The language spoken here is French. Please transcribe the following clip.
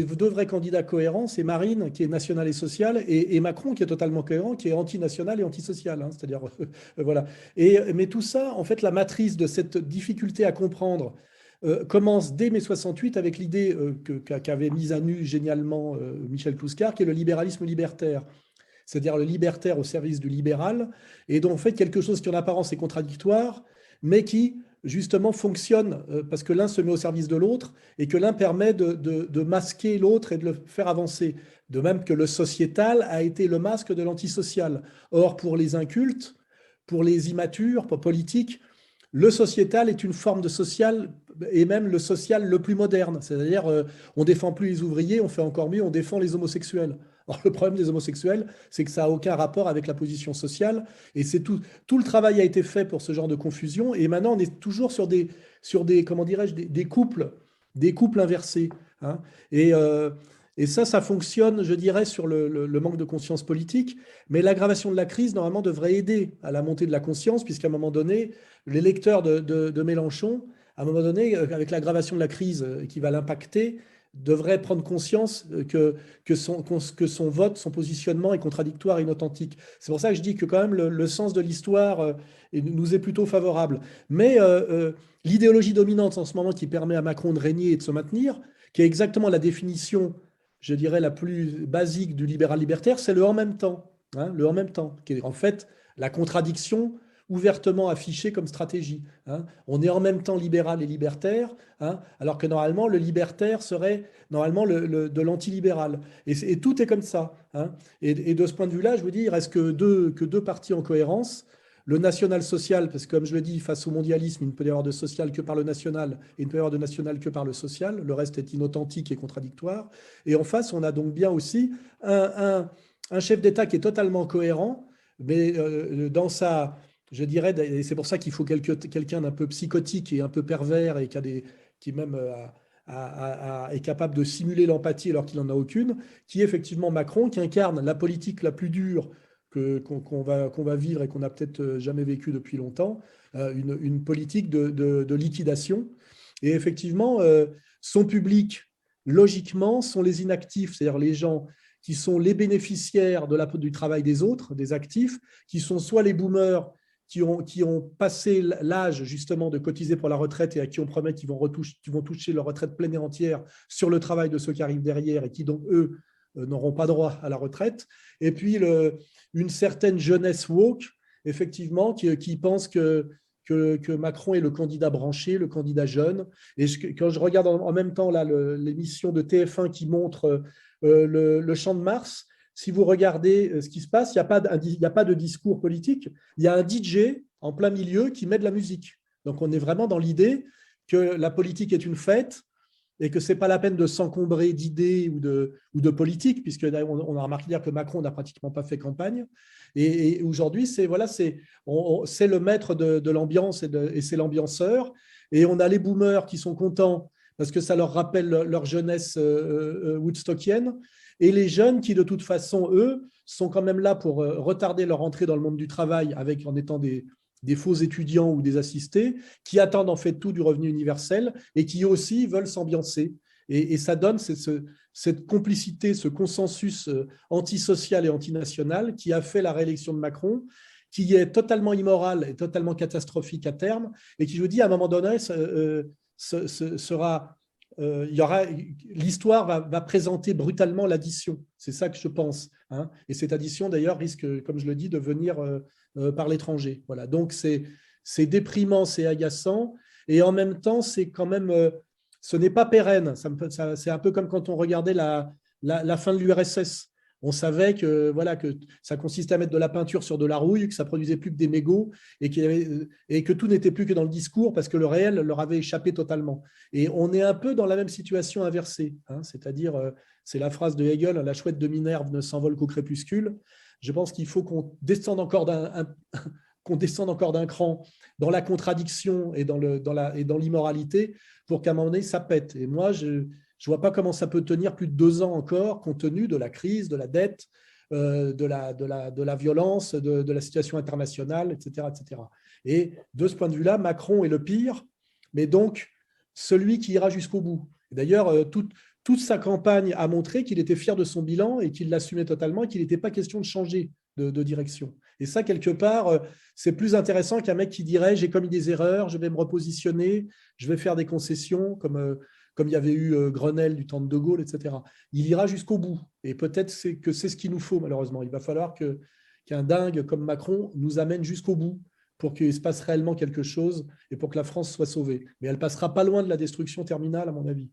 deux vrais candidats cohérents, c'est Marine, qui est nationale et sociale, et Macron, qui est totalement cohérent, qui est anti-national et antisocial. Hein, c'est-à-dire, voilà. Mais tout ça, en fait, la matrice de cette difficulté à comprendre commence dès mai 68 avec l'idée qu'avait mise à nu génialement Michel Clouscar, qui est le libéralisme libertaire. C'est-à-dire le libertaire au service du libéral, et dont en fait quelque chose qui en apparence est contradictoire, mais qui justement fonctionne parce que l'un se met au service de l'autre et que l'un permet de masquer l'autre et de le faire avancer. De même que le sociétal a été le masque de l'antisocial. Or, pour les incultes, pour les immatures, pour politiques, le sociétal est une forme de social et même le social le plus moderne. C'est-à-dire, on ne défend plus les ouvriers, on fait encore mieux, on défend les homosexuels. Or, le problème des homosexuels, c'est que ça n'a aucun rapport avec la position sociale. Et c'est tout le travail a été fait pour ce genre de confusion. Et maintenant, on est toujours sur des comment dirais-je, des couples inversés. Hein. Et, euh, et ça fonctionne, je dirais, sur le manque de conscience politique. Mais l'aggravation de la crise, normalement, devrait aider à la montée de la conscience, puisqu'à un moment donné, les lecteurs de Mélenchon, à un moment donné, avec l'aggravation de la crise qui va l'impacter, devraient prendre conscience que son vote, son positionnement est contradictoire et inauthentique. C'est pour ça que je dis que quand même le sens de l'histoire nous est plutôt favorable. Mais l'idéologie dominante en ce moment qui permet à Macron de régner et de se maintenir, qui est exactement la définition, je dirais, la plus basique du libéral libertaire, c'est le en même temps. Hein, le en même temps, qui est en fait la contradiction ouvertement affichée comme stratégie. Hein. On est en même temps libéral et libertaire, hein, alors que normalement le libertaire serait normalement de l'antilibéral. Et tout est comme ça. Hein. Et de ce point de vue-là, je vous dis, il reste que deux partis en cohérence. Le national-social, parce que comme je le dis, face au mondialisme, il ne peut y avoir de social que par le national, et il ne peut y avoir de national que par le social. Le reste est inauthentique et contradictoire. Et en face, on a donc bien aussi un chef d'État qui est totalement cohérent, mais dans sa, je dirais, et c'est pour ça qu'il faut quelqu'un d'un peu psychotique et un peu pervers et qui même est capable de simuler l'empathie alors qu'il n'en a aucune, qui est effectivement Macron, qui incarne la politique la plus dure qu'on va vivre et qu'on n'a peut-être jamais vécu depuis longtemps, une politique de liquidation. Et effectivement, son public, logiquement, sont les inactifs, c'est-à-dire les gens qui sont les bénéficiaires du travail des autres, des actifs, qui sont soit les boomers qui ont passé l'âge justement de cotiser pour la retraite et à qui on promet qu'ils vont toucher leur retraite pleine et entière sur le travail de ceux qui arrivent derrière et qui donc, eux, n'auront pas droit à la retraite. Et puis, une certaine jeunesse woke, effectivement, qui pense que Macron est le candidat branché, le candidat jeune. Et quand je regarde en même temps l'émission de TF1 qui montre le Champ de Mars, si vous regardez ce qui se passe, il n'y a pas de discours politique, il y a un DJ en plein milieu qui met de la musique. Donc on est vraiment dans l'idée que la politique est une fête et que ce n'est pas la peine de s'encombrer d'idées ou de politique, puisque on a remarqué dire que Macron n'a pratiquement pas fait campagne. Et aujourd'hui, c'est le maître de l'ambiance et c'est l'ambianceur. Et on a les boomers qui sont contents parce que ça leur rappelle leur jeunesse woodstockienne. Et les jeunes qui, de toute façon, eux, sont quand même là pour retarder leur entrée dans le monde du travail en étant des faux étudiants ou des assistés, qui attendent en fait tout du revenu universel et qui aussi veulent s'ambiancer. Et ça donne cette complicité, ce consensus antisocial et antinational qui a fait la réélection de Macron, qui est totalement immoral et totalement catastrophique à terme, et qui, je vous dis, à un moment donné, sera l'histoire va présenter brutalement l'addition. C'est ça que je pense. Hein. Et cette addition, d'ailleurs, risque, comme je le dis, de venir par l'étranger. Voilà. Donc, c'est déprimant, c'est agaçant. Et en même temps, c'est quand même, ce n'est pas pérenne. C'est un peu comme quand on regardait la fin de l'URSS. On savait que ça consistait à mettre de la peinture sur de la rouille, que ça produisait plus que des mégots et que tout n'était plus que dans le discours parce que le réel leur avait échappé totalement. Et on est un peu dans la même situation inversée. Hein, c'est-à-dire, c'est la phrase de Hegel, la chouette de Minerve ne s'envole qu'au crépuscule. Je pense qu'il faut qu'on descende encore d'un cran dans la contradiction et dans l'immoralité pour qu'à un moment donné, ça pète. Et moi, je ne vois pas comment ça peut tenir plus de 2 ans encore, compte tenu de la crise, de la dette, de la violence, de la situation internationale, etc., etc. Et de ce point de vue-là, Macron est le pire, mais donc celui qui ira jusqu'au bout. D'ailleurs, toute sa campagne a montré qu'il était fier de son bilan et qu'il l'assumait totalement et qu'il n'était pas question de changer de direction. Et ça, quelque part, c'est plus intéressant qu'un mec qui dirait j'ai commis des erreurs, je vais me repositionner, je vais faire des concessions, comme il y avait eu Grenelle du temps de De Gaulle, etc. Il ira jusqu'au bout. Et peut-être que c'est ce qu'il nous faut, malheureusement. Il va falloir qu'un dingue comme Macron nous amène jusqu'au bout pour qu'il se passe réellement quelque chose et pour que la France soit sauvée. Mais elle passera pas loin de la destruction terminale, à mon avis.